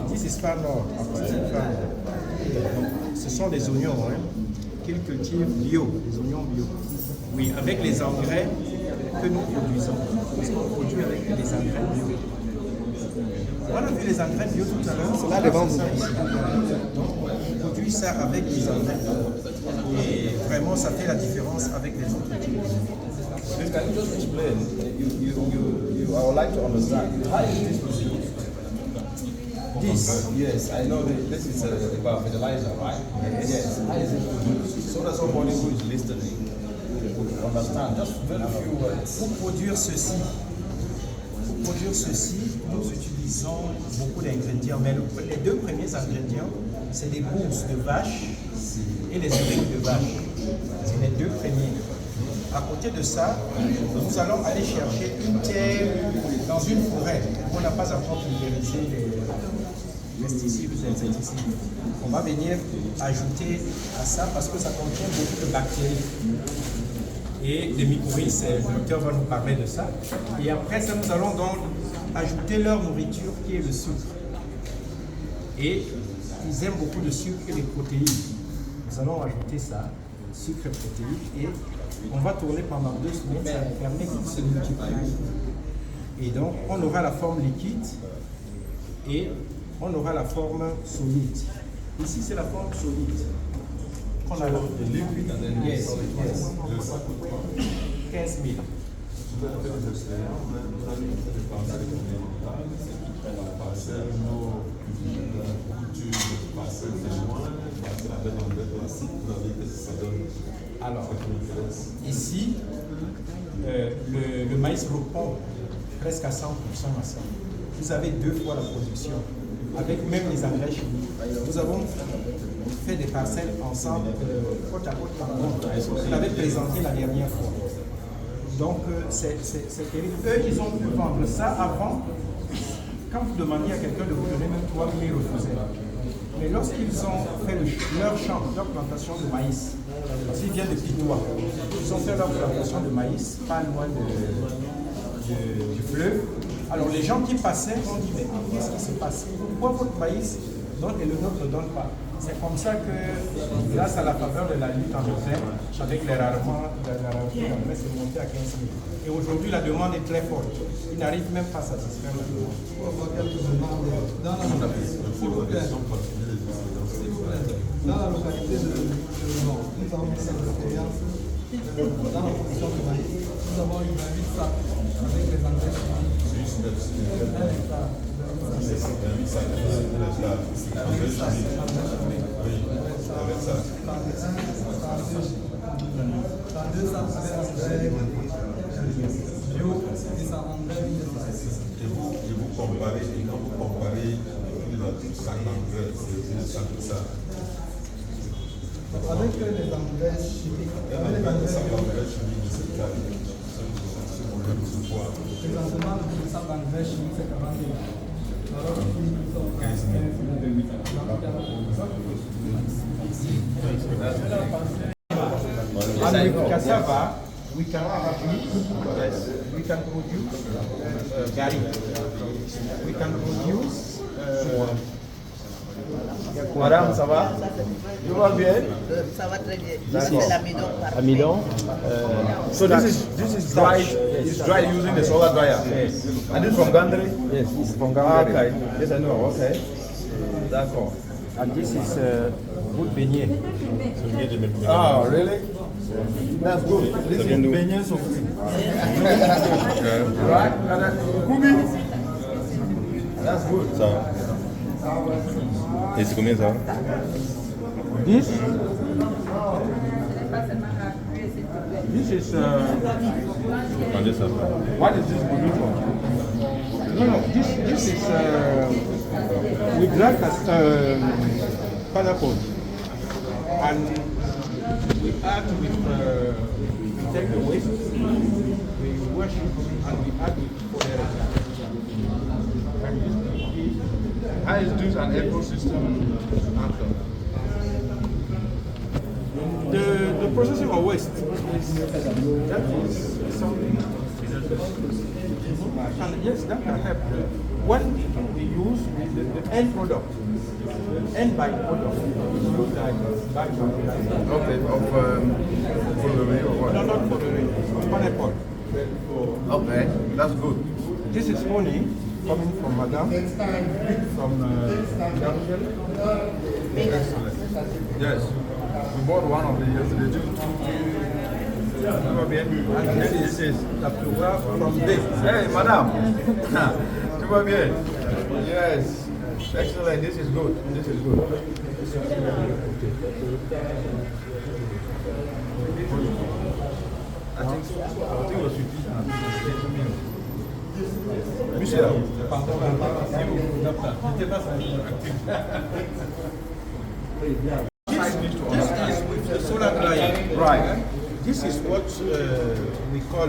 S11: This is Far Nord. Ce sont des oignons qu'ils cultivent bio, des oignons bio. Oui, avec les engrais que nous produisons. Parce qu'on produit avec les engrais bio. On a vu les engrais bio tout à l'heure.
S10: C'est là devant vous.
S11: Donc, on produit ça avec les engrais bio. Et vraiment, ça fait la différence avec les autres types.
S8: Please, can you just explain? I would like to understand. How is this produced?
S11: This.
S8: Yes, I know this is about fertilizer, right? Yes. How is it produced? So that somebody who is listening would understand. Just very few words.
S11: Pour produire ceci, nous utilisons beaucoup d'ingrédients, mais les deux premiers ingrédients, c'est des bourses de vache et les urines de vache. C'est les deux premiers. À côté de ça, nous allons aller chercher une terre dans une forêt où on n'a pas encore pulvérisé les pesticides ou les insecticides. On va venir ajouter à ça parce que ça contient beaucoup de bactéries. Et les mycorhizes, le docteur va nous parler de ça. Et après ça, nous allons donc ajouter leur nourriture qui est le sucre. Et ils aiment beaucoup le sucre et les protéines. Nous allons ajouter ça, sucre et protéines, et on va tourner pendant 2 semaines, ça permet qu'ils se multiplient. Et donc, on aura la forme liquide et on aura la forme solide. Ici, c'est la forme solide. On a la liquide. Yes, yes. 15 000. Alors, ici, le maïs répond presque à 100% à ça. Vous avez 2 fois la production, avec même les engrais chimiques. Nous avons fait des parcelles ensemble, côte à côte, je l'avais présenté la dernière fois. Donc, c'est terrible. Eux, ils ont pu vendre ça avant. Quand vous demandiez à quelqu'un de vous donner même 3 000, ils refusaient. Mais lorsqu'ils ont fait leur champ, leur plantation de maïs, Parce qu'ils viennent de Pitois. Ils ont fait leur plantation de maïs, pas loin du fleuve. Alors les gens qui passaient ont dit, mais qu'est-ce qui se passe? Pourquoi votre maïs donne et le nôtre ne donne pas? C'est comme ça que, grâce à la faveur de la lutte en Ukraine, avec les rarements, c'est monté à 15 000. Et aujourd'hui, la demande est très forte. Ils n'arrivent même pas à satisfaire la demande.
S12: Dans la localité de Nord, nous avons fait cette expérience dans la production de maïs. Nous avons eu 28 sacs avec les engrais chimiques.
S5: Et vous comparez, quand vous comparez le sac d'engrais, c'est ça que ça.
S12: Avec les engrais chimiques, présentement, le sac d'engrais chimique, c'est 40 000. Alors, ils sont 15 000.
S11: And with cassava, we can produce gari. We can produce.
S10: Madame, ça va? Tu vas bien?
S6: Ça va très bien. C'est l'amidon.
S10: Amidon. So this is dried. It's dried using the solar dryer. Yes. And this is from Gandri? Yes, this is from Gandri. Okay. Yes, I know. Okay. D'accord.
S11: And this is good beignet.
S10: Ah, really? That's good. This is beignet soufflé. Right? Kubi? That's good.
S1: Ça. Et c'est combien ça?
S11: This is
S1: Attendez ça.
S11: what is this good for? No, this is we drank pineapple and we add with we take the waste, we wash it and we add with fodder. And how is this an ecosystem action? The processing of waste is something. And yes, that can help. When we use the end product, the end byproduct, we use like byproduct.
S10: Okay, of foolery or what?
S11: No, not foolery, pineapple.
S10: Okay, that's good.
S11: This is honey coming from Madame, from Gabriel.
S10: Excellent. Yes, we bought one of the yesterday too.
S11: And this is the flora from this.
S10: Hey, Madame. Tu vas bien? Yes. Excellent. This is good. This is good. I think it was 15. Michel.
S11: This is with the solar dryer.
S10: Right.
S11: This is what we call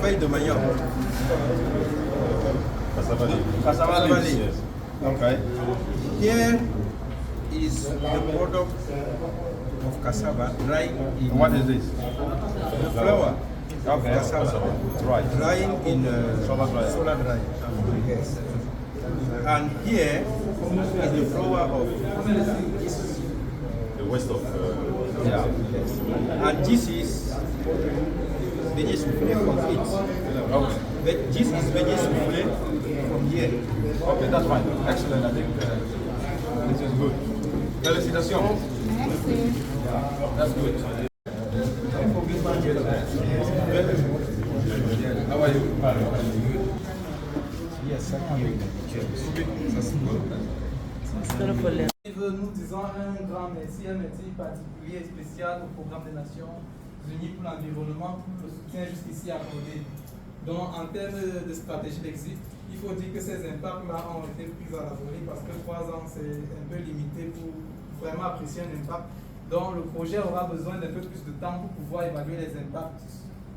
S11: feuille de manioc.
S10: Cassava leaves. Okay.
S11: Here is the product of cassava drying in.
S10: What is this?
S11: The flour.
S10: Okay.
S11: Cassava.
S10: Right.
S11: Drying in
S10: Solar dryer.
S11: solar dryer. Yes. And here is the flour of
S1: The west of.
S11: yeah. And this is beignet soufflé from it.
S10: Okay.
S11: But this is beignet soufflé from here.
S10: Okay, that's fine. Excellent. I think this is good. Felicitations. That's good. How are you?
S11: Yes,
S12: Nous disons un grand merci, un merci particulier et spécial au Programme des Nations Unies pour l'environnement, pour le soutien jusqu'ici accordé. Donc, en termes de stratégie d'exit, il faut dire que ces impacts-là ont été pris à la volée parce que 3 ans, c'est un peu limité pour vraiment apprécier un impact. Donc, le projet aura besoin d'un peu plus de temps pour pouvoir évaluer les impacts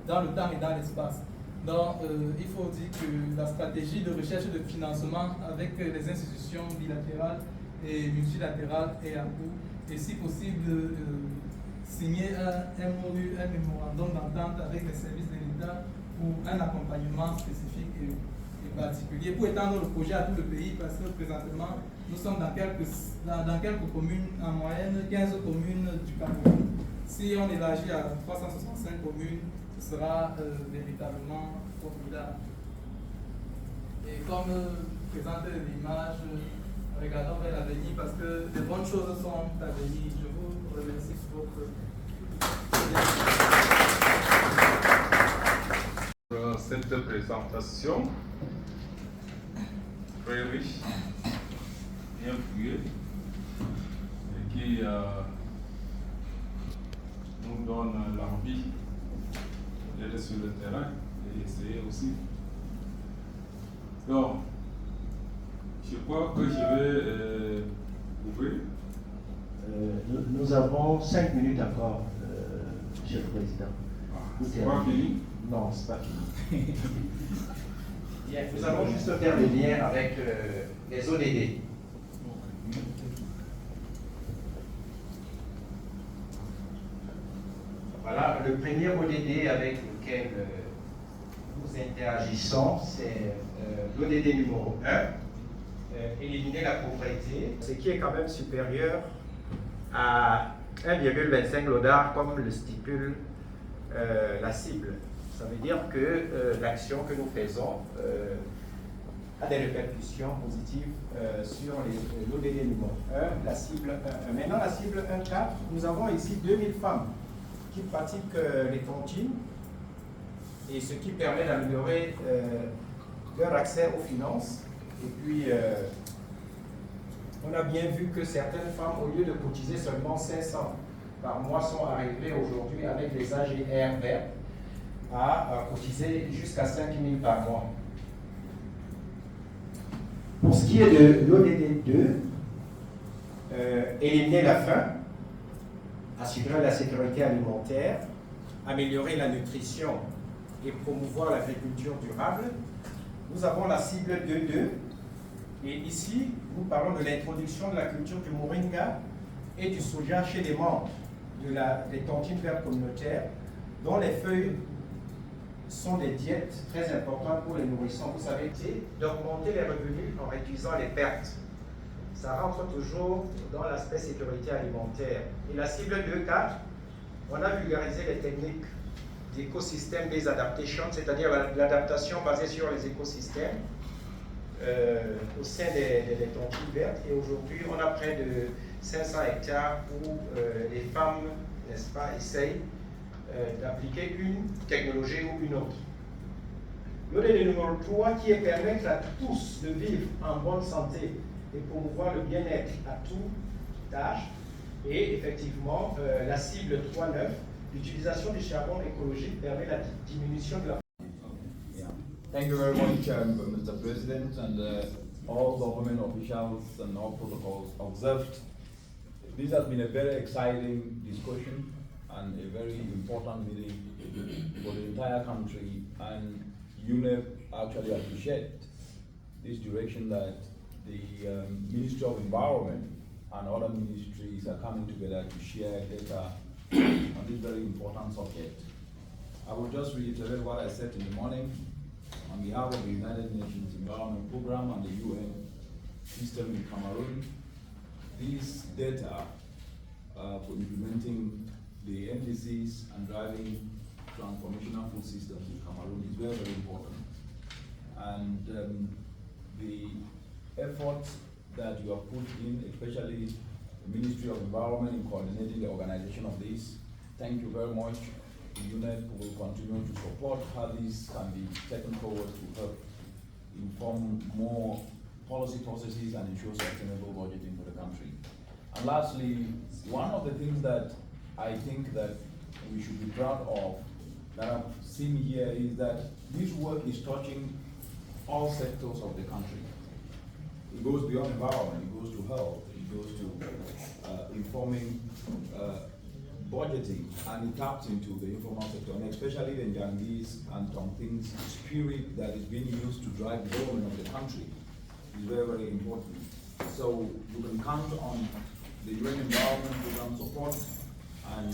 S12: dans le temps et dans l'espace. Donc, il faut dire que la stratégie de recherche et de financement avec les institutions bilatérales et multilatérales est à bout. et si possible signer un MOU, un mémorandum d'entente avec les services de l'État pour un accompagnement spécifique et particulier pour étendre le projet à tout le pays, parce que présentement nous sommes dans quelques communes, en moyenne 15 communes du Cameroun. Si on élargit à 365 communes, ce sera véritablement formidable. Et comme présente l'image, regardons vers l'avenir parce que les bonnes choses sont à venir. Je vous remercie pour votre
S1: cette présentation très riche, bien fouillée, et qui nous donne l'envie d'être sur le terrain et essayer aussi. Donc, je crois que je vais ouvrir.
S2: Nous avons 5 minutes encore, Monsieur le Président.
S1: C'est pas fini?
S2: Non, c'est pas fini. Bien, nous allons juste faire le lien avec les ODD. Voilà, le premier ODD avec lequel nous interagissons, c'est l'ODD numéro 1, éliminer la pauvreté, ce qui est quand même supérieur à 1,25 $, comme le stipule la cible. Ça veut dire que l'action que nous faisons a des répercussions positives sur l'ODD numéro 1, la cible 1. Maintenant, la cible 1.4, nous avons ici 2000 femmes qui pratiquent les tontines, et ce qui permet d'améliorer leur accès aux finances. Et puis, on a bien vu que certaines femmes, au lieu de cotiser seulement 500 par mois, sont arrivées aujourd'hui avec les AGR verts à cotiser jusqu'à 5 000 par mois. Pour ce qui est de l'ODD 2, éliminer la faim, assurer la sécurité alimentaire, améliorer la nutrition et promouvoir l'agriculture durable, nous avons la cible 2.2. Et ici, nous parlons de l'introduction de la culture du moringa et du soja chez les membres des tontines vertes communautaires, dont les feuilles sont des diètes très importantes pour les nourrissons. Vous savez, d'augmenter les revenus en réduisant les pertes. Ça rentre toujours dans l'aspect sécurité alimentaire. Et la cible 2.4, on a vulgarisé les techniques d'écosystème-based adaptation, c'est-à-dire l'adaptation basée sur les écosystèmes au sein des tontines vertes. Et aujourd'hui, on a près de 500 hectares où les femmes, n'est-ce pas, essayent d'appliquer une technologie ou une autre. L'ODD numéro 3 qui est permettre à tous de vivre en bonne santé et promouvoir le bien-être à tout âge. Et effectivement, la cible 3.9, l'utilisation du charbon écologique permet la diminution de la...
S8: Thank you very much, Mr. President, and all government officials and all protocols observed. This has been a very exciting discussion and a very important meeting for the entire country, and UNEP actually appreciate this direction that the Ministry of Environment and other ministries are coming together to share data on this very important subject. I will just reiterate what I said in the morning. On behalf of the United Nations Environment Programme and the UN system in Cameroon, these data for implementing the NDCs and driving transformational food systems in Cameroon is very, very important. And the efforts that you have put in, especially the Ministry of Environment in coordinating the organization of this, thank you very much. The UNEP will continue to support how this can be taken forward to help inform more policy processes and ensure sustainable budgeting for the country. And lastly, one of the things that I think that we should be proud of that I've seen here is that this work is touching all sectors of the country. It goes beyond environment, it goes to health, it goes to informing budgeting, and it taps into the informal sector, and especially the Njangis and Tongting's spirit that is being used to drive development of the country is very, very important. So you can count on the UN Environment Program support, and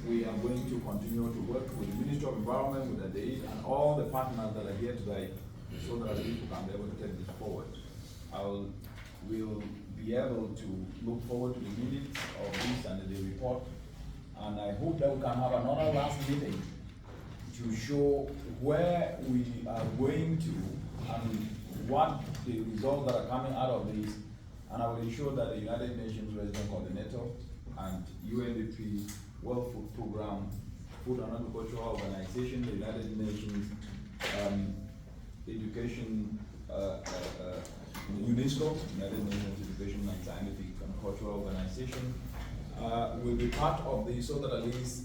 S8: we are going to continue to work with the Ministry of Environment, with the DAID, and all the partners that are here today, so that we can be able to take this forward. We'll be able to look forward to the minutes of this and the report, and I hope that we can have another last meeting to show where we are going to and what the results that are coming out of this. And I will ensure that the United Nations Resident Coordinator and UNDP World Food Program, Food and Agricultural Organization, the United Nations Education, UNESCO, United Nations Education and Scientific and Cultural Organization, will be part of this, so that at least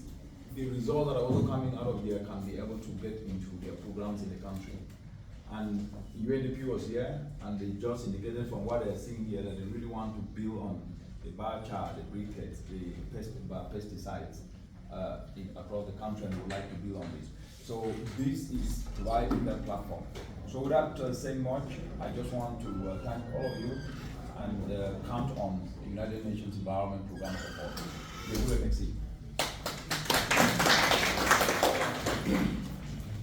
S8: the results that are also coming out of here can be able to get into their programs in the country. And UNDP was here, and they just indicated from what they're seeing here that they really want to build on the biochar, the briquettes, the pesticides across the country, and would like to build on this. So this is providing that platform. So without saying much, I just want to thank all of you and count on the United Nations Environment Program support.